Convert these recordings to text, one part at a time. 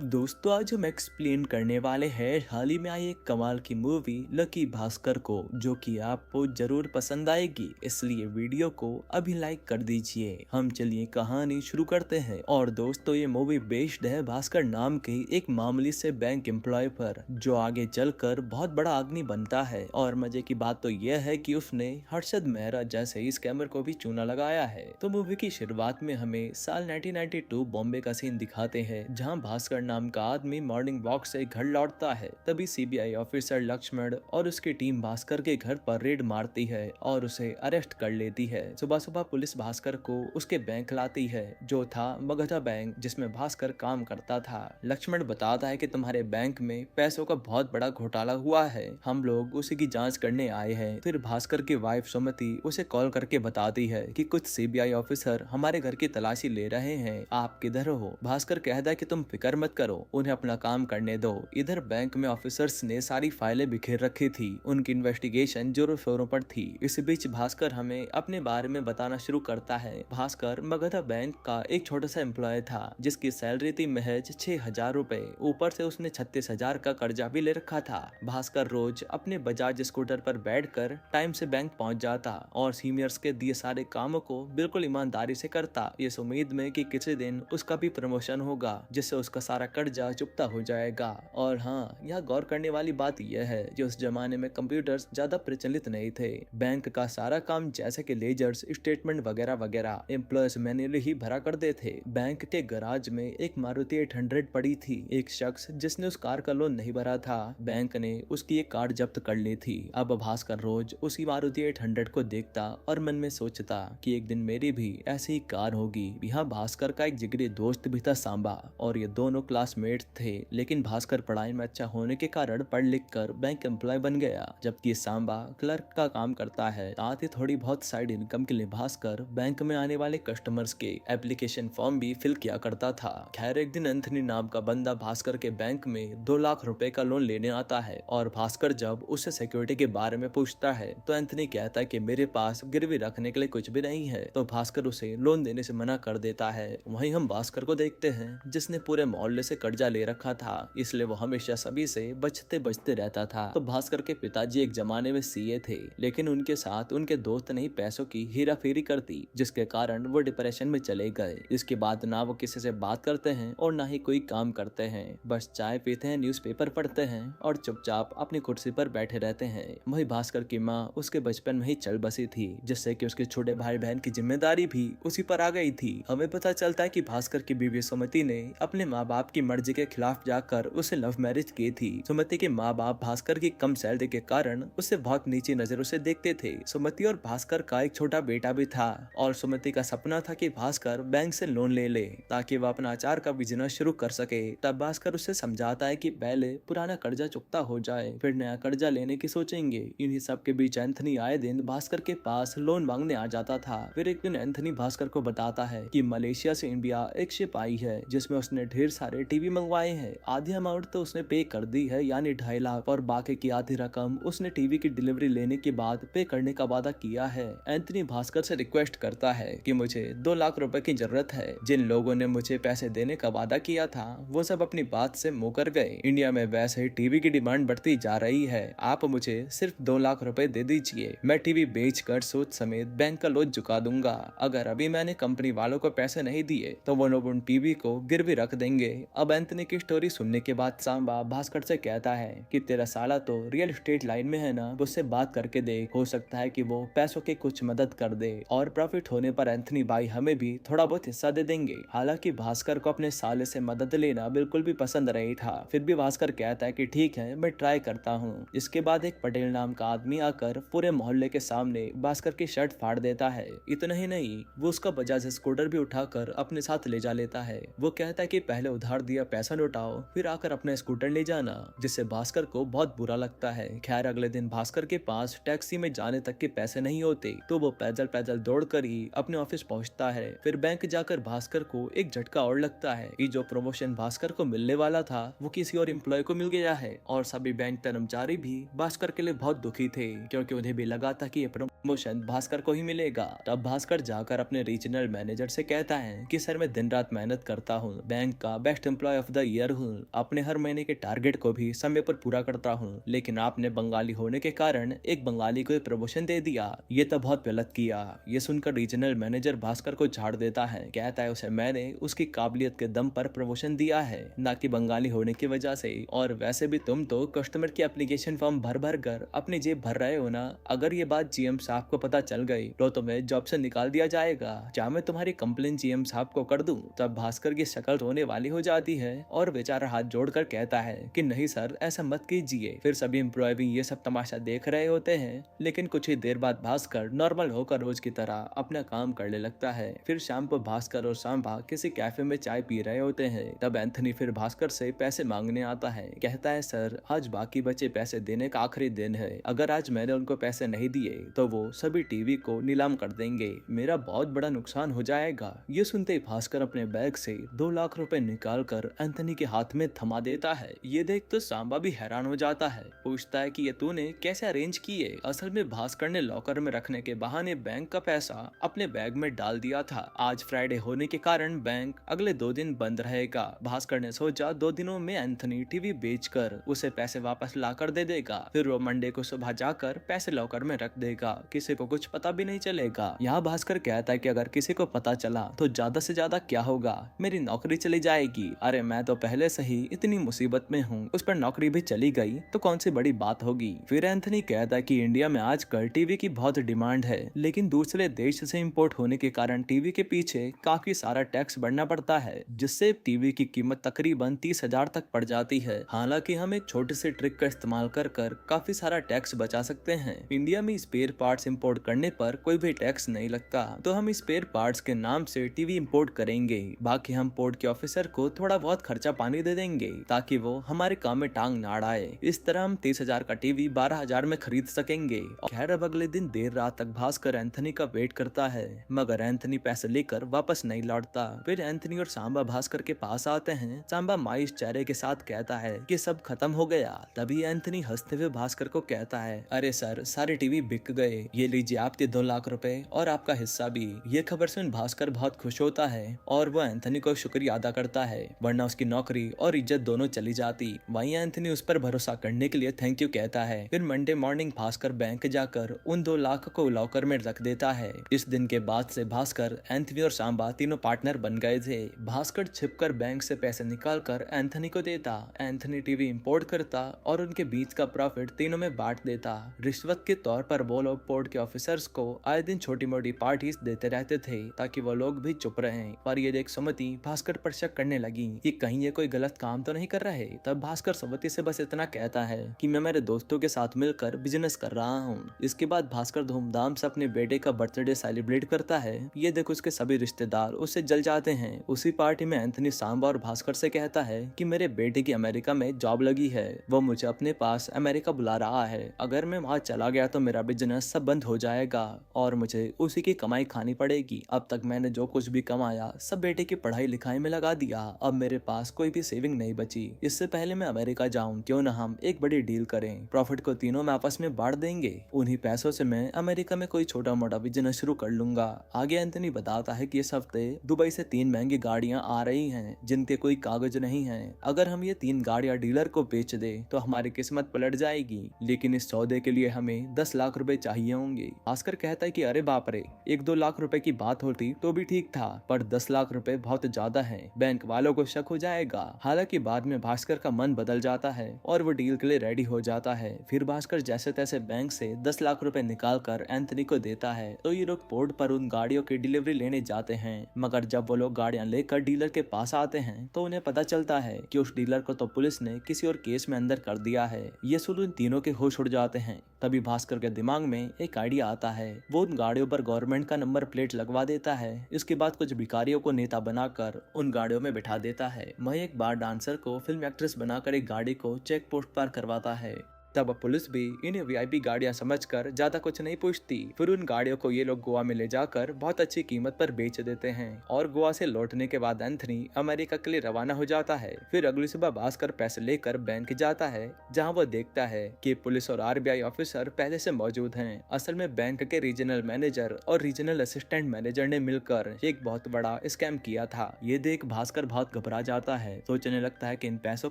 दोस्तों आज हम एक्सप्लेन करने वाले हैं हाल ही में आई एक कमाल की मूवी लकी भास्कर को, जो कि आपको जरूर पसंद आएगी। इसलिए वीडियो को अभी लाइक कर दीजिए। हम चलिए कहानी शुरू करते हैं। और दोस्तों ये मूवी बेस्ड है भास्कर नाम के एक मामूली से बैंक एम्प्लॉय पर, जो आगे चलकर बहुत बड़ा आदमी बनता है। और मजे की बात तो यह है कि उसने हर्षद मेहरा जैसे ही स्कैमर को भी चूना लगाया है। तो मूवी की शुरुआत में हमें साल 1992 बॉम्बे का सीन दिखाते हैं, जहां भास्कर नाम का आदमी मॉर्निंग वॉक से घर लौटता है। तभी सीबीआई ऑफिसर लक्ष्मण और उसकी टीम भास्कर के घर पर रेड मारती है और उसे अरेस्ट कर लेती है। सुबह सुबह पुलिस भास्कर को उसके बैंक लाती है, जो था मगधा बैंक, जिसमें भास्कर काम करता था। लक्ष्मण बताता है कि तुम्हारे बैंक में पैसों का बहुत बड़ा घोटाला हुआ है, हम लोग उसी की जांच करने आए हैं। फिर भास्कर की वाइफ सुमति उसे कॉल करके बताती है कि कुछ सीबीआई ऑफिसर हमारे घर की तलाशी ले रहे हैं, आप किधर हो। भास्कर कहता है कि तुम फिक्र मत करो, उन्हें अपना काम करने दो। इधर बैंक में ऑफिसर्स ने सारी फाइलें बिखेर रखी थी, उनकी इन्वेस्टिगेशन जोरों शोरों पर थी। इस बीच भास्कर हमें अपने बारे में बताना शुरू करता है। भास्कर मगधा बैंक का एक छोटा सा एम्प्लॉय था, जिसकी सैलरी थी महज 6,000 रुपए। ऊपर से उसने 36,000 का कर्जा भी ले रखा था। भास्कर रोज अपने बजाज स्कूटर पर बैठकर टाइम से बैंक पहुंच जाता और सीनियर्स के दिए सारे कामों को बिल्कुल ईमानदारी से करता, इस उम्मीद में कि किसी दिन उसका भी प्रमोशन होगा, जिससे उसका सारा कर्जा चुकता हो जाएगा। और हाँ, यहाँ गौर करने वाली बात यह है कि उस जमाने में कंप्यूटर्स ज्यादा प्रचलित नहीं थे। बैंक का सारा काम जैसे कि लेजर्स, स्टेटमेंट वगैरह वगैरह एम्प्लॉयज मैन्युअली ही भरा करते थे। बैंक के गराज में एक मारुति 800 पड़ी थी। एक शख्स जिसने उस कार का लोन नहीं भरा था, बैंक ने उसकी एक कार जब्त कर ली थी। अब भास्कर रोज उसी मारुति 800 को देखता और मन में सोचता कि एक दिन मेरी भी ऐसी ही कार होगी। यहाँ भास्कर का एक जिगरी दोस्त भी था, सांबा, और ये दोनों क्लासमेट थे। लेकिन भास्कर पढ़ाई में अच्छा होने के कारण पढ़ लिख कर बैंक एम्प्लॉय बन गया, जबकि सांबा क्लर्क का काम करता है। साथ ही थोड़ी बहुत साइड इनकम के लिए भास्कर बैंक में आने वाले कस्टमर्स के एप्लीकेशन फॉर्म भी फिल किया करता था। खैर एक दिन एंथनी नाम का बंदा भास्कर के बैंक में 2 लाख रुपए का लोन लेने आता है, और भास्कर जब उससे सिक्योरिटी के बारे में पूछता है तो एंथनी कहता है कि मेरे पास गिरवी रखने के लिए कुछ भी नहीं है। तो भास्कर उसे लोन देने से मना कर देता है। वहीं हम भास्कर को देखते हैं, जिसने पूरे मोहल्ले से कर्जा ले रखा था, इसलिए वो हमेशा सभी से बचते बचते रहता था। तो भास्कर के पिताजी एक जमाने में सीए थे, लेकिन उनके साथ उनके दोस्त ने ही पैसों की हेरा फेरी कर दी, जिसके कारण वो डिप्रेशन में चले गए। इसके बाद ना वो किसी से बात करते हैं और ना ही कोई काम करते हैं, बस चाय पीते हैं, न्यूज़पेपर पढ़ते हैं और चुपचाप अपनी कुर्सी पर बैठे रहते हैं। वही भास्कर की माँ उसके बचपन में ही चल बसी थी, जिससे कि उसके छोटे भाई बहन की जिम्मेदारी भी उसी पर आ गई थी। हमें पता चलता है कि भास्कर की बीवी सुमति ने अपने माँ बाप की मर्जी के खिलाफ जाकर उसे लव मैरिज की थी। सुमति के माँ बाप भास्कर की कम सैलरी के कारण उसे बहुत नीची नजरों से देखते थे। सुमति और भास्कर का एक छोटा बेटा भी था, और सुमति का सपना था कि भास्कर बैंक से लोन ले ले ताकि वह अपना अचार का बिजनेस शुरू कर सके। तब भास्कर उसे समझाता है कि पहले पुराना कर्जा चुकता हो जाए, फिर नया कर्जा लेने की सोचेंगे। इन्हीं सब के बीच एंथनी आए दिन भास्कर के पास लोन मांगने आ जाता था। फिर एक दिन एंथनी भास्कर को बताता है कि मलेशिया से इंडिया एक शिप आई है, जिसमें उसने ढेर सारे टीवी मंगवाए हैं। आधी अमाउंट तो उसने पे कर दी है, यानी 2.5 लाख, और बाकी की आधी रकम उसने टीवी की डिलीवरी लेने के बाद पे करने का वादा किया है। एंथनी भास्कर से रिक्वेस्ट करता है कि मुझे 2 लाख रुपए की जरूरत है। जिन लोगों ने मुझे पैसे देने का वादा किया था वो सब अपनी बात से मुकर गए। इंडिया में वैसे ही टीवी की डिमांड बढ़ती जा रही है, आप मुझे सिर्फ 2 लाख रुपए दे दीजिए, मैं टीवी बेच कर सूद समेत बैंक का लोन चुका दूंगा। अगर अभी मैंने कंपनी वालों को पैसे नहीं दिए तो वो लोग उन टीवी को गिरवी रख देंगे। अब एंथनी की स्टोरी सुनने के बाद सांबा भास्कर से कहता है कि तेरा साला तो रियल एस्टेट लाइन में है ना, उससे बात करके देख, हो सकता है कि वो पैसों की कुछ मदद कर दे, और प्रॉफिट होने पर एंथनी भाई हमें भी थोड़ा बहुत हिस्सा दे देंगे। हालांकि भास्कर को अपने साले से मदद लेना बिल्कुल भी पसंद नहीं था, फिर भी भास्कर कहता है कि ठीक है, मैं ट्राई करता हूँ। इसके बाद एक पटेल नाम का आदमी आकर पूरे मोहल्ले के सामने भास्कर की शर्ट फाड़ देता है। इतना ही नहीं, वो उसका बजाज स्कूटर भी उठाकर अपने साथ ले जा लेता है। वो कहता है कि पहले उधार दिया पैसा लौटाओ, फिर आकर अपना स्कूटर ले जाना, जिससे भास्कर को बहुत बुरा लगता है। खैर अगले दिन भास्कर के पास टैक्सी में जाने तक के पैसे नहीं होते, तो वो पैदल पैदल दौड़कर ही अपने ऑफिस पहुंचता है। फिर बैंक जाकर भास्कर को एक झटका और लगता है कि जो प्रमोशन भास्कर को मिलने वाला था वो किसी और एम्प्लॉय को मिल गया है। और सभी बैंक कर्मचारी भी भास्कर के लिए बहुत दुखी थे, क्योंकि उन्हें भी लगा था कि ये प्रमोशन भास्कर को ही मिलेगा। तब भास्कर जाकर अपने रीजनल मैनेजर से कहता है कि सर मैं दिन रात मेहनत करता हूँ, बैंक का best employ of the year हूँ, अपने हर महीने के टारगेट को भी समय पर पूरा करता हूँ, लेकिन आपने बंगाली होने के कारण एक बंगाली को प्रमोशन दे दिया, ये तो बहुत गलत किया। ये सुनकर रीजनल मैनेजर भास्कर को झाड़ देता है, कहता है उसे मैंने उसकी काबिलियत के दम पर प्रमोशन दिया है, ना कि बंगाली होने की वजह से। और वैसे भी तुम तो कस्टमर की एप्लीकेशन फॉर्म भर भर कर अपनी जेब भर रहे हो ना। अगर ये बात जीएम साहब को पता चल गई तो तुम्हें जॉब से निकाल दिया जाएगा। क्या मैं तुम्हारी कंप्लेन जीएम साहब को कर दूं? तब भास्कर की शक्ल रोने वाली हो जाती है और बेचारा हाथ जोड़कर कहता है कि नहीं सर, ऐसा मत कीजिए। फिर सभी एम्प्लॉय भी ये सब तमाशा देख रहे होते हैं, लेकिन कुछ ही देर बाद भास्कर नॉर्मल होकर रोज की तरह अपना काम करने लगता है। फिर शाम को भास्कर और सांबा किसी कैफे में चाय पी रहे होते हैं। तब एंथनी फिर भास्कर से पैसे मांगने आता है, कहता है सर, आज बाकी बचे पैसे देने का आखिरी दिन है, अगर आज मैंने उनको पैसे नहीं दिए तो वो सभी टीवी को नीलाम कर देंगे, मेरा बहुत बड़ा नुकसान हो जाएगा। ये सुनते ही भास्कर अपने बैग से 2 लाख रुपए निकाल कर एंथनी के हाथ में थमा देता है। ये देख तो सांबा भी हैरान हो जाता है, पूछता है कि ये तूने कैसे अरेंज किए? असल में भास्कर ने लॉकर में रखने के बहाने बैंक का पैसा अपने बैग में डाल दिया था। आज फ्राइडे होने के कारण बैंक अगले 2 दिन बंद रहेगा। भास्कर ने सोचा 2 दिनों में एंथनी टीवी बेचकर उसे पैसे वापस लाकर दे देगा, फिर वो मंडे को सुबह जाकर पैसे लॉकर में रख देगा, किसी को कुछ पता भी नहीं चलेगा। यहाँ भास्कर कहता है कि अगर किसी को पता चला तो ज्यादा से ज्यादा क्या होगा, मेरी नौकरी चली जाएगी। अरे मैं तो पहले से ही इतनी मुसीबत में हूँ, उस पर नौकरी भी चली गई तो कौन सी बड़ी बात होगी। फिर एंथनी कहता है कि इंडिया में आजकल टीवी की बहुत डिमांड है, लेकिन दूसरे देश से इंपोर्ट होने के कारण टीवी के पीछे काफी सारा टैक्स भरना पड़ता है, जिससे टीवी की कीमत तकरीबन 30,000 तक पड़ जाती है। हालांकि हम एक छोटे से ट्रिक का इस्तेमाल कर काफी सारा टैक्स बचा सकते हैं। इंडिया में स्पेयर पार्ट्स इंपोर्ट करने पर कोई भी टैक्स नहीं लगता, तो हम स्पेयर पार्ट्स के नाम से टीवी इंपोर्ट करेंगे, बाकी हम पोर्ट के ऑफिसर को थोड़ा बहुत खर्चा पानी दे देंगे ताकि वो हमारे काम में टांग ना अड़ाए। इस तरह हम 30,000 का टीवी 12,000 में खरीद सकेंगे। खैर अब अगले दिन देर रात तक भास्कर एंथनी का वेट करता है, मगर एंथनी पैसे लेकर वापस नहीं लौटता। फिर एंथनी और सांबा भास्कर के पास आते हैं। सांबा मायूस चेहरे के साथ कहता है कि सब खत्म हो गया। तभी एंथनी हंसते हुए भास्कर को कहता है, अरे सर, सारे टीवी बिक गए, ये लीजिए आपके 2 लाख रुपए और आपका हिस्सा भी। ये खबर सुन भास्कर बहुत खुश होता है और वो एंथनी को शुक्रिया अदा करता है, वरना उसकी नौकरी और इज्जत दोनों चली जाती। वहीं एंथनी उस पर भरोसा करने के लिए थैंक यू कहता है। फिर मंडे मॉर्निंग भास्कर बैंक जाकर उन 2 लाख को लॉकर में रख देता है। इस दिन के बाद से भास्कर, एंथनी और सांबा तीनों पार्टनर बन गए थे। भास्कर छिपकर बैंक से पैसे निकालकर एंथनी को देता, एंथनी टीवी इंपोर्ट करता और उनके बीच का प्रॉफिट तीनों में बांट देता। रिश्वत के तौर पर वो लोग पोर्ट के ऑफिसर्स को आए दिन छोटी मोटी पार्टीज देते रहते थे ताकि वो लोग भी चुप रहें। पर ये देख सुमति भास्कर पर शक करने लगी कि कहीं ये कोई गलत काम तो नहीं कर रहे। तब भास्कर सुमति से बस इतना कहता है कि मैं मेरे दोस्तों के साथ मिलकर बिजनेस कर रहा हूँ। इसके बाद भास्कर धूमधाम से अपने बेटे का बर्थडे सेलिब्रेट करता है। ये देख उसके सभी रिश्तेदार उससे जल जाते हैं। उसी पार्टी में एंथनी सांबा और भास्कर से कहता है कि मेरे बेटे की अमेरिका में जॉब लगी है, वो मुझे अपने पास अमेरिका बुला रहा है, अगर मैं वहाँ चला गया तो मेरा बिजनेस सब बंद हो जाएगा और मुझे उसी की कमाई खानी पड़ेगी। अब तक मैंने जो कुछ भी कमाया सब बेटे की पढ़ाई लिखाई में लगा दिया, अब मेरे पास कोई भी सेविंग नहीं बची। इससे पहले मैं अमेरिका जाऊं, क्यों न हम एक बड़ी डील करें, प्रॉफिट को तीनों में आपस में बांट देंगे, उन्हीं पैसों से मैं अमेरिका में कोई छोटा मोटा बिजनेस शुरू कर लूंगा। आगे एंथनी बताता है कि इस हफ्ते दुबई से 3 महंगी गाड़ियां आ रही हैं जिनके कोई कागज नहीं है, अगर हम ये 3 गाड़ियां डीलर को बेच दे तो हमारी किस्मत पलट जाएगी, लेकिन इस सौदे के लिए हमें 10 लाख रुपए चाहिए होंगे। भास्कर कहता है कि अरे बाप रे, 1-2 लाख रुपए की बात होती तो भी ठीक था, पर 10 लाख रुपए बहुत ज्यादा है, बैंक वालों को शक हो जाएगा। हालांकि बाद में भास्कर का मन बदल जाता है और वो डील के लिए रेडी हो जाता है। फिर भास्कर जैसे तैसे बैंक से 10 लाख रुपए निकाल कर एंथनी को देता है, तो ये लोग पोर्ट पर उन गाड़ियों की डिलीवरी लेने जाते हैं। मगर जब वो लोग गाड़ियां लेकर डीलर के पास आते हैं तो उन्हें पता चलता है कि उस डीलर को तो पुलिस ने किसी और केस में अंदर कर दिया है। ये सुन उन तीनों के होश उड़ जाते हैं। तभी भास्कर के दिमाग में एक आइडिया आता है, वो उन गाड़ियों पर गवर्नमेंट का नंबर प्लेट लगवा देता है। इसके बाद कुछ भिखारियों को नेता बनाकर उन गाड़ियों में बिठा देता है। वहीं एक बार डांसर को फिल्म एक्ट्रेस बनाकर एक गाड़ी को चेक पोस्ट पार करवाता है। तब पुलिस भी इन्हें वीआईपी गाड़ियां समझकर ज्यादा कुछ नहीं पूछती। फिर उन गाड़ियों को ये लोग गोवा में ले जाकर बहुत अच्छी कीमत पर बेच देते हैं और गोवा से लौटने के बाद एंथनी अमेरिका के लिए रवाना हो जाता है। फिर अगली सुबह भास्कर पैसे लेकर बैंक जाता है, जहां वो देखता है कि पुलिस और आरबीआई ऑफिसर पहले से मौजूद हैं। असल में बैंक के रीजनल मैनेजर और रीजनल असिस्टेंट मैनेजर ने मिलकर एक बहुत बड़ा स्कैम किया था। ये देख भास्कर बहुत घबरा जाता है, सोचने लगता है कि इन पैसों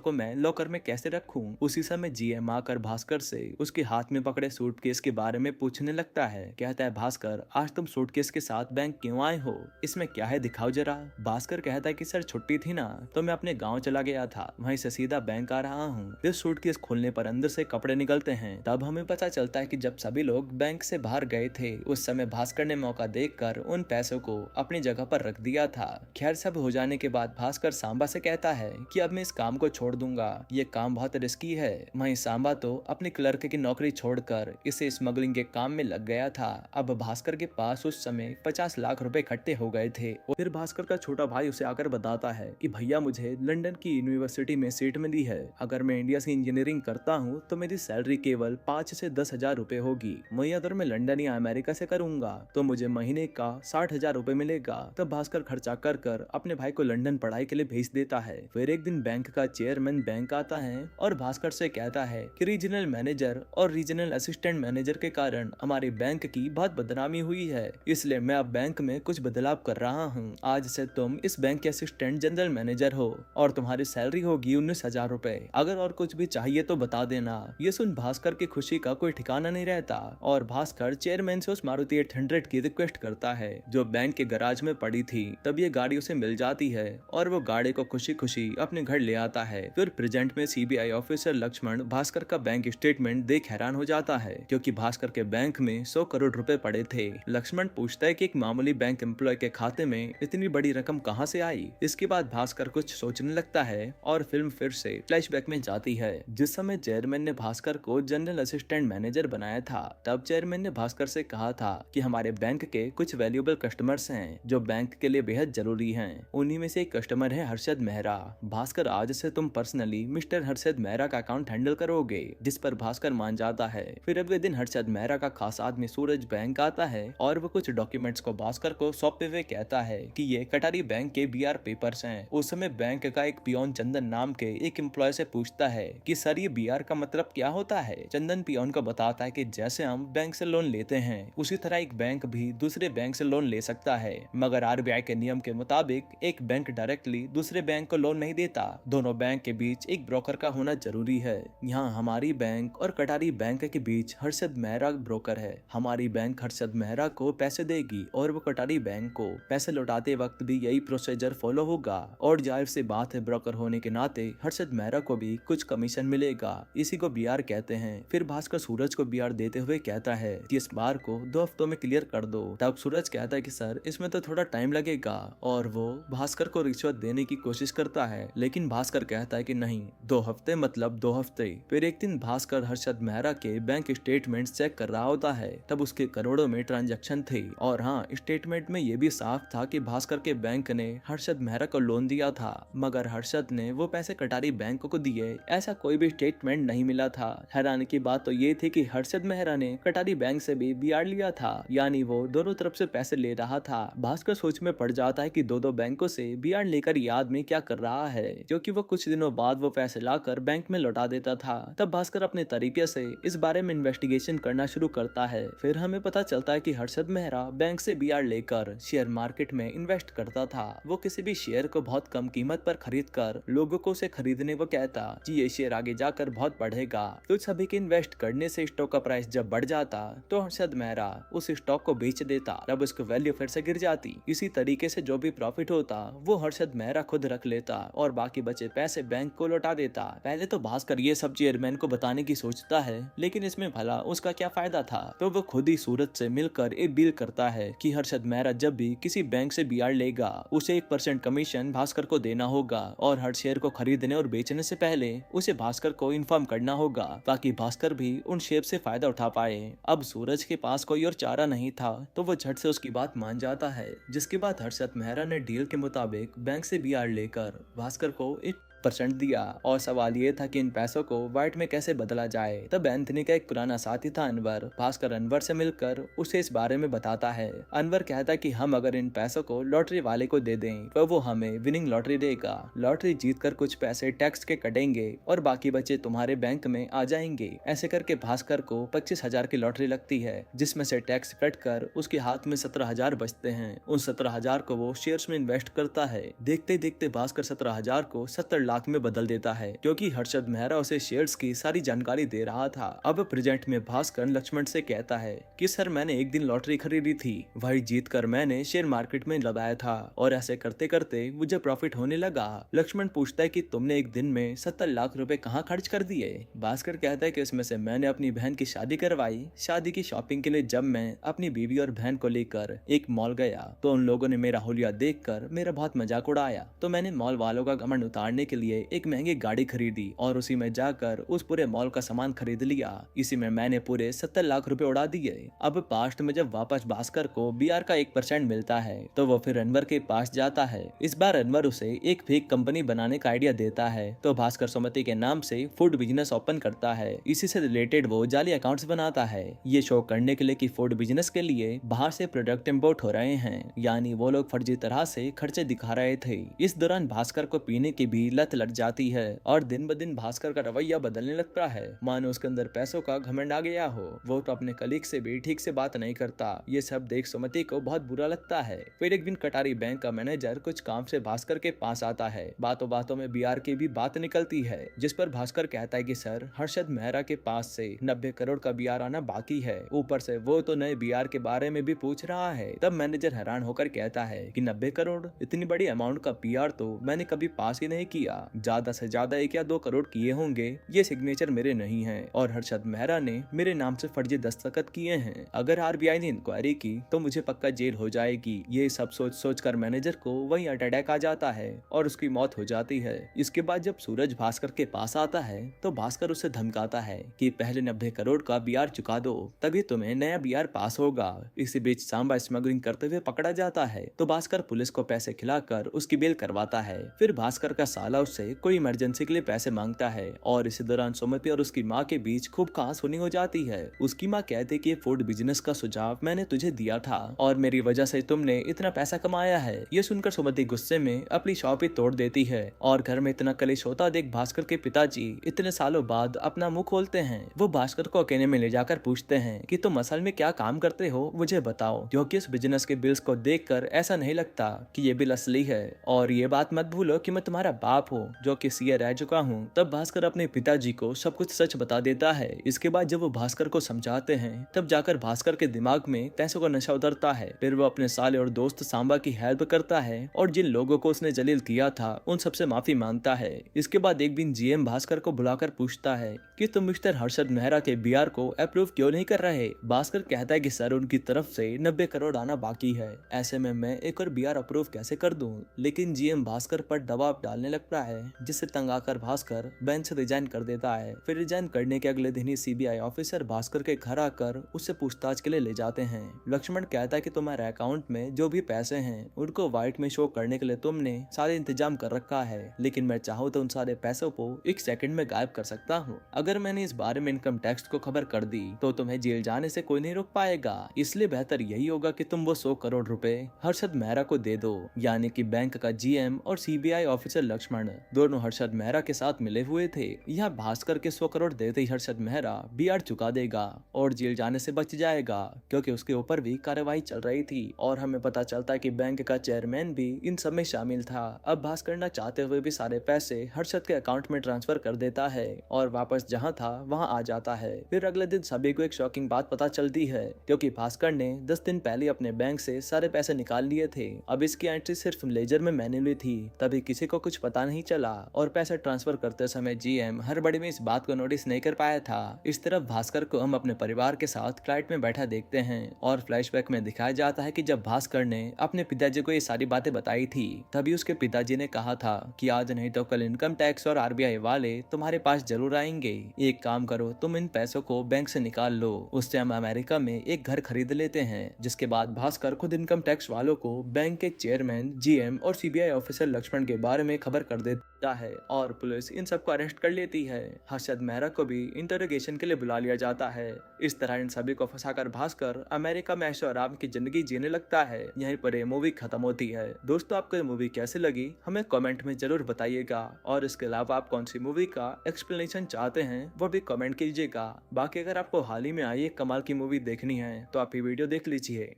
को मैं लॉकर में कैसे रखूं। उसी समय जीएम आकर भास्कर से उसके हाथ में पकड़े सूटकेस के बारे में पूछने लगता है। कहता है, भास्कर आज तुम सूटकेस के साथ बैंक क्यों आए हो, इसमें क्या है दिखाओ जरा। भास्कर कहता है कि सर छुट्टी थी ना, तो मैं अपने गांव चला गया था, वहीं से सीधा बैंक आ रहा हूँ। फिर सूटकेस खोलने पर अंदर से कपड़े निकलते हैं। तब हमें पता चलता है कि जब सभी लोग बैंक से बाहर गए थे, उस समय भास्कर ने मौका देखकर उन पैसों को अपनी जगह पर रख दिया था। खैर सब हो जाने के बाद भास्कर सांबा से कहता है कि अब मैं इस काम को छोड़ दूंगा, ये काम बहुत रिस्की है। वहीं सांबा तो अपने क्लर्क की नौकरी छोड़कर इसे स्मगलिंग के काम में लग गया था। अब भास्कर के पास उस समय 50 लाख रुपए इकट्ठे हो गए थे। और फिर भास्कर का छोटा भाई उसे आकर बताता है कि भैया मुझे लंदन की यूनिवर्सिटी में सीट मिली है, अगर मैं इंडिया से इंजीनियरिंग करता हूँ तो मेरी सैलरी केवल 5 से 10,000 रुपए होगी। वहीं अगर मैं लंदन या अमेरिका से करूंगा तो मुझे महीने का 60,000 रुपए मिलेगा। तब भास्कर खर्चा कर कर अपने भाई को लंदन पढ़ाई के लिए भेज देता है। फिर एक दिन बैंक का चेयरमैन बैंक आता है और भास्कर से कहता है कि रीजनल मैनेजर और रीजनल असिस्टेंट मैनेजर के कारण हमारे बैंक की बहुत बदनामी हुई है, इसलिए मैं अब बैंक में कुछ बदलाव कर रहा हूँ। आज से तुम इस बैंक के असिस्टेंट जनरल मैनेजर हो और तुम्हारी सैलरी होगी 19,000 रुपए। अगर और कुछ भी चाहिए तो बता देना। ये सुन भास्कर की खुशी का कोई ठिकाना नहीं रहता और भास्कर चेयरमैन से उस मारुति 800 की रिक्वेस्ट करता है जो बैंक के गराज में पड़ी थी। तब ये गाड़ी उसे मिल जाती है और वो गाड़ी को खुशी खुशी अपने घर ले आता है। फिर प्रेजेंट में सीबीआई ऑफिसर लक्ष्मण भास्कर का बैंक स्टेटमेंट देख हैरान हो जाता है, क्योंकि भास्कर के बैंक में 100 करोड़ रुपए पड़े थे। लक्ष्मण पूछता है कि एक मामूली बैंक एम्प्लॉय के खाते में इतनी बड़ी रकम कहां से आई। इसके बाद भास्कर कुछ सोचने लगता है और फिल्म फिर से फ्लैशबैक में जाती है। जिस समय चेयरमैन ने भास्कर को जनरल असिस्टेंट मैनेजर बनाया था, तब चेयरमैन ने भास्कर से कहा था कि हमारे बैंक के कुछ वैल्यूएबल कस्टमर्स हैं जो बैंक के लिए बेहद जरूरी हैं। उन्हीं में से एक कस्टमर है हर्षद मेहरा। भास्कर आज से तुम पर्सनली मिस्टर हर्षद मेहरा का अकाउंट हैंडल करोगे, जिस पर भास्कर मान जाता है। फिर अगले दिन हर्षद मेहरा का खास आदमी सूरज बैंक आता है और वो कुछ डॉक्यूमेंट्स को भास्कर को सौंपते हुए कहता है कि ये कटारी बैंक के बीआर पेपर्स हैं। उस समय बैंक का एक पियोन चंदन नाम के एक एम्प्लॉय से पूछता है कि सर ये बीआर का मतलब क्या होता है। चंदन पियोन को बताता है कि जैसे हम बैंक से लोन लेते हैं उसी तरह एक बैंक भी दूसरे बैंक से लोन ले सकता है, मगर आरबीआई के नियम के मुताबिक एक बैंक डायरेक्टली दूसरे बैंक को लोन नहीं देता। दोनों बैंक के बीच एक ब्रोकर का होना जरूरी है। यहाँ हमारी बैंक और कटारी बैंक के बीच हर्षद मेहरा ब्रोकर है। हमारी बैंक हर्षद मेहरा को पैसे देगी और वो कटारी बैंक को पैसे लौटाते वक्त भी यही प्रोसीजर फॉलो होगा। और जाहिर सी बात है, ब्रोकर होने के नाते हर्षद मेहरा को भी कुछ कमीशन मिलेगा। इसी को बीआर कहते हैं। फिर भास्कर सूरज को बीआर देते हुए कहता है कि इस बार को 2 हफ्तों में क्लियर कर दो। तब सूरज कहता है कि सर इसमें तो थोड़ा टाइम लगेगा और वो भास्कर को रिश्वत देने की कोशिश करता है, लेकिन भास्कर कहता है कि नहीं, 2 हफ्ते मतलब 2 हफ्ते। फिर एक दिन भास्कर हर्षद मेहरा के बैंक स्टेटमेंट चेक कर रहा होता है। तब उसके करोड़ों में ट्रांजैक्शन थे और हाँ, स्टेटमेंट में ये भी साफ था कि भास्कर के बैंक ने हर्षद मेहरा को लोन दिया था, मगर हर्षद ने वो पैसे कटारी बैंक को दिए, ऐसा कोई भी स्टेटमेंट नहीं मिला था। हैरानी की बात तो ये थी कि हर्षद मेहरा ने कटारी बैंक से भी बीआर लिया था, यानी वो दोनों तरफ से पैसे ले रहा था। भास्कर सोच में पड़ जाता है कि दो बैंकों से बीआर लेकर ये आदमी क्या कर रहा है, क्योंकि वो कुछ दिनों बाद वो पैसे लाकर बैंक में लौटा देता था। तब भास्कर अपने तरीके से इस बारे में इन्वेस्टिगेशन करना शुरू करता है। फिर हमें पता चलता है कि हर्षद मेहरा बैंक से बीआर लेकर शेयर मार्केट में इन्वेस्ट करता था। वो किसी भी शेयर को बहुत कम कीमत पर खरीद कर लोगों को उसे खरीदने को कहता कि ये शेयर आगे जाकर बहुत बढ़ेगा। तो सभी के इन्वेस्ट करने से स्टॉक का प्राइस जब बढ़ जाता तो हर्षद मेहरा उस स्टॉक को बेच देता, तब उसकी वैल्यू फिर से गिर जाती। इसी तरीके से जो भी प्रॉफिट होता वो हर्षद मेहरा खुद रख लेता और बाकी बचे पैसे बैंक को लौटा देता। पहले तो भास्कर ये सब चेयरमैन को बताने की सोचता है, लेकिन इसमें भला उसका क्या फायदा था। तो वो खुद ही सूरज से मिलकर एक डील करता है कि हर्षद मेहरा जब भी किसी बैंक से बीआर लेगा उसे 1% कमीशन भास्कर को देना होगा और हर शेयर को खरीदने और बेचने से पहले उसे भास्कर को इन्फॉर्म करना होगा, ताकि भास्कर भी उन शेयर से फायदा उठा पाए। अब सूरज के पास कोई और चारा नहीं था तो वो झट से उसकी बात मान जाता है, जिसके बाद हर्षद मेहरा ने डील के मुताबिक बैंक से बीआर लेकर भास्कर को एक परसेंट दिया और सवाल ये था कि इन पैसों को व्हाइट में कैसे बदला जाए। तब एंथनी का एक पुराना साथी था अनवर। भास्कर अनवर से मिलकर उसे इस बारे में बताता है। अनवर कहता है कि हम अगर इन पैसों को लॉटरी वाले को दे दें तो वो हमें विनिंग लॉटरी देगा। लॉटरी जीतकर कुछ पैसे टैक्स के कटेंगे और बाकी बचे तुम्हारे बैंक में आ जाएंगे। ऐसे करके भास्कर को 25,000 की लॉटरी लगती है, जिसमें से टैक्स कट कर उसके हाथ में 17,000 बचते हैं। उन 17,000 को वो शेयर्स में इन्वेस्ट करता है। देखते देखते भास्कर 17,000 को 70 लाख में बदल देता है, क्योंकि हर्षद मेहरा उसे शेयर्स की सारी जानकारी दे रहा था। अब प्रेजेंट में भास्कर लक्ष्मण से कहता है कि सर मैंने एक दिन लॉटरी खरीदी थी, वही जीत कर मैंने शेयर मार्केट में लगाया था और ऐसे करते करते मुझे प्रॉफिट होने लगा। लक्ष्मण पूछता है कि तुमने एक दिन में 70 लाख रुपए कहाँ खर्च कर दिए। भास्कर कहता है कि इसमें से मैंने अपनी बहन की शादी करवाई। शादी की शॉपिंग के लिए जब मैं अपनी बीवी और बहन को लेकर एक मॉल गया तो उन लोगों ने मेरा हुलिया देखकर मेरा बहुत मजाक उड़ाया, तो मैंने मॉल वालों का घमंड उतारने के लिए एक महंगी गाड़ी खरीदी और उसी में जाकर उस पूरे मॉल का सामान खरीद लिया। इसी में मैंने पूरे 70 लाख रुपए उड़ा दिए। अब पास्ट में जब वापस भास्कर को बीआर का 1% मिलता है तो वो फिर अनवर के पास जाता है। इस बार अनवर उसे एक फेक कंपनी बनाने का आइडिया देता है, तो भास्कर सुमति के नाम से फूड बिजनेस ओपन करता है। इसी से रिलेटेड वो जाली अकाउंट्स बनाता है, ये शो करने के लिए कि फूड बिजनेस के लिए बाहर से प्रोडक्ट इम्पोर्ट हो रहे हैं, यानी वो लोग फर्जी तरह से खर्चे दिखा रहे थे। इस दौरान भास्कर को पीने की भी लत लग जाती है और दिन ब दिन भास्कर का रवैया बदलने लगता है, मानो उसके अंदर पैसों का घमंड आ गया हो। वो तो अपने कलीग से भी ठीक से बात नहीं करता। ये सब देख सुमति को बहुत बुरा लगता है। फिर एक दिन कटारी बैंक का मैनेजर कुछ काम से भास्कर के पास आता है। बातों बातों में बीआर की भी बात निकलती है, जिस पर भास्कर कहता है कि सर हर्षद मेहरा के पास से 90 करोड़ का बीआर आना बाकी है, ऊपर से वो तो नए बीआर के बारे में भी पूछ रहा है। तब मैनेजर हैरान होकर कहता है कि 90 करोड़, इतनी बड़ी अमाउंट का बीआर तो मैंने कभी पास ही नहीं किया, ज्यादा से ज्यादा 1 या 2 करोड़ किए होंगे। ये सिग्नेचर मेरे नहीं है और हर्षद मेहरा ने मेरे नाम से फर्जी दस्तखत किए हैं। अगर आरबीआई ने इंक्वायरी की तो मुझे पक्का जेल हो जाएगी। ये सब सोच कर मैनेजर को वही हार्ट अटैक आ जाता है और उसकी मौत हो जाती है। इसके बाद जब सूरज भास्कर के पास आता है तो भास्कर उसे धमकाता है कि पहले 90 करोड़ का बीआर चुका दो, तभी तुम्हें नया बीआर पास होगा। इसी बीच सांबा स्मगलिंग करते हुए पकड़ा जाता है, तो भास्कर पुलिस को पैसे खिलाकर उसकी बेल करवाता है। फिर भास्कर का साला उससे कोई इमरजेंसी के लिए पैसे मांगता है और इसी दौरान सुमति और उसकी माँ के बीच खूब कहासुनी हो जाती है। उसकी माँ कहती है कि फूड बिजनेस का सुझाव मैंने तुझे दिया था और मेरी वजह से तुमने इतना पैसा कमाया है। ये सुनकर सुमति गुस्से में अपनी शॉप ही तोड़ देती है और घर में इतना कलेश होता देख भास्कर के पिताजी इतने सालों बाद अपना मुंह खोलते हैं। वो भास्कर को अकेले में ले जाकर पूछते हैं कि तुम असल में क्या काम करते हो, मुझे बताओ, क्योंकि इस बिजनेस के बिल्स को देखकर ऐसा नहीं लगता कि ये बिल असली है। और ये बात मत भूलो कि मैं तुम्हारा बाप हूँ जो कि सीए रह चुका हूँ। तब भास्कर अपने पिताजी को सब कुछ सच बता देता है। इसके बाद जब वो भास्कर को समझाते हैं तब जाकर भास्कर के दिमाग में पैसों का नशा उतरता है। फिर वो अपने साले और दोस्त सांबा की हेल्प करता है और जिन लोगों को उसने जलील किया था उन सबसे माफी मांगता है। इसके बाद एक दिन जीएम भास्कर को बुलाकर पूछता है कि तुम मिस्टर हर्षद मेहरा के बीआर को अप्रूव क्यों नहीं कर रहे। भास्कर कहता है कि सर उनकी तरफ से 90 करोड़ आना बाकी है, ऐसे में मैं एक और बीआर अप्रूव कैसे कर दूं। लेकिन जीएम भास्कर पर दबाव डालने लगता है, जिससे तंग आकर भास्कर बैंक से रिजाइन कर देता है। फिर रिजाइन करने के अगले दिन ही सीबीआई ऑफिसर भास्कर के घर आकर उससे पूछताछ के लिए ले जाते हैं। लक्ष्मण कहता है कि तुम्हारे अकाउंट में जो भी पैसे हैं उनको व्हाइट में शो करने के लिए तुमने सारे इंतजाम कर रखा है, लेकिन मैं चाहूँ तो उन सारे पैसों को 1 सेकंड में गायब कर सकता हूँ। अगर मैंने इस बारे में इनकम टैक्स को खबर कर दी तो तुम्हें जेल जाने से कोई नहीं रोक पाएगा। इसलिए बेहतर यही होगा कि तुम वो 100 करोड़ रुपए हर्षद मेहरा को दे दो। यानी कि बैंक का जीएम और सीबीआई ऑफिसर लक्ष्मण दोनों हर्षद मेहरा के साथ मिले हुए थे। यह भास्कर के 100 करोड़ देते ही हर्षद मेहरा बीआर चुका देगा और जेल जाने से बच जाएगा, क्योंकि उसके ऊपर भी कार्रवाई चल रही थी। और हमें पता चलता है कि बैंक का चेयरमैन भी इन सब में शामिल था। अब भास्कर न चाहते हुए भी सारे पैसे हर्षद के अकाउंट में ट्रांसफर कर देता है और वापस जहां था वहां आ जाता है। फिर अगले दिन सभी को एक शॉकिंग बात पता चलती है, क्योंकि भास्कर ने 10 दिन पहले अपने बैंक से सारे पैसे निकाल लिए थे। अब इसकी एंट्री सिर्फ लेजर में मैन्युअली थी, तभी किसी को कुछ पता नहीं चला और पैसे ट्रांसफर करते समय जीएम हड़बड़ी में इस बात को नोटिस नहीं कर पाया था। इस तरफ भास्कर को हम अपने परिवार के साथ फ्लाइट में बैठा देखते हैं और फ्लैशबैक में दिखाया जाता है कि जब भास्कर ने अपने पिताजी को ये सारी बातें बताई थी तभी उसके पिताजी ने कहा था कि आज नहीं तो कल इनकम टैक्स और आरबीआई वाले तुम्हारे पास जरूर आएंगे। एक काम करो, तुम इन पैसों को बैंक से निकाल लो, उससे हम अमेरिका में एक घर खरीद लेते हैं। जिसके बाद भास्कर खुद इनकम टैक्स वालों को बैंक के चेयरमैन, जीएम और सीबीआई ऑफिसर लक्ष्मण के बारे में खबर कर देता है और पुलिस इन सबको अरेस्ट कर लेती है। हर्षद मेहरा को भी इंटरोगेशन के लिए बुला लिया जाता है। इस तरह इन सभी को फंसाकर भास्कर अमेरिका में ऐशो आराम की जिंदगी जीने लगता है। यहीं पर ये मूवी खत्म होती है। दोस्तों, आपको ये मूवी कैसी लगी हमें कमेंट में जरूर बताइएगा और इसके अलावा आप कौन सी मूवी का एक्सप्लेनेशन चाहते हैं वो भी कमेंट कीजिएगा। बाकी अगर आपको हाल ही में आई एक कमाल की मूवी देखनी है तो आप ये वीडियो देख लीजिए।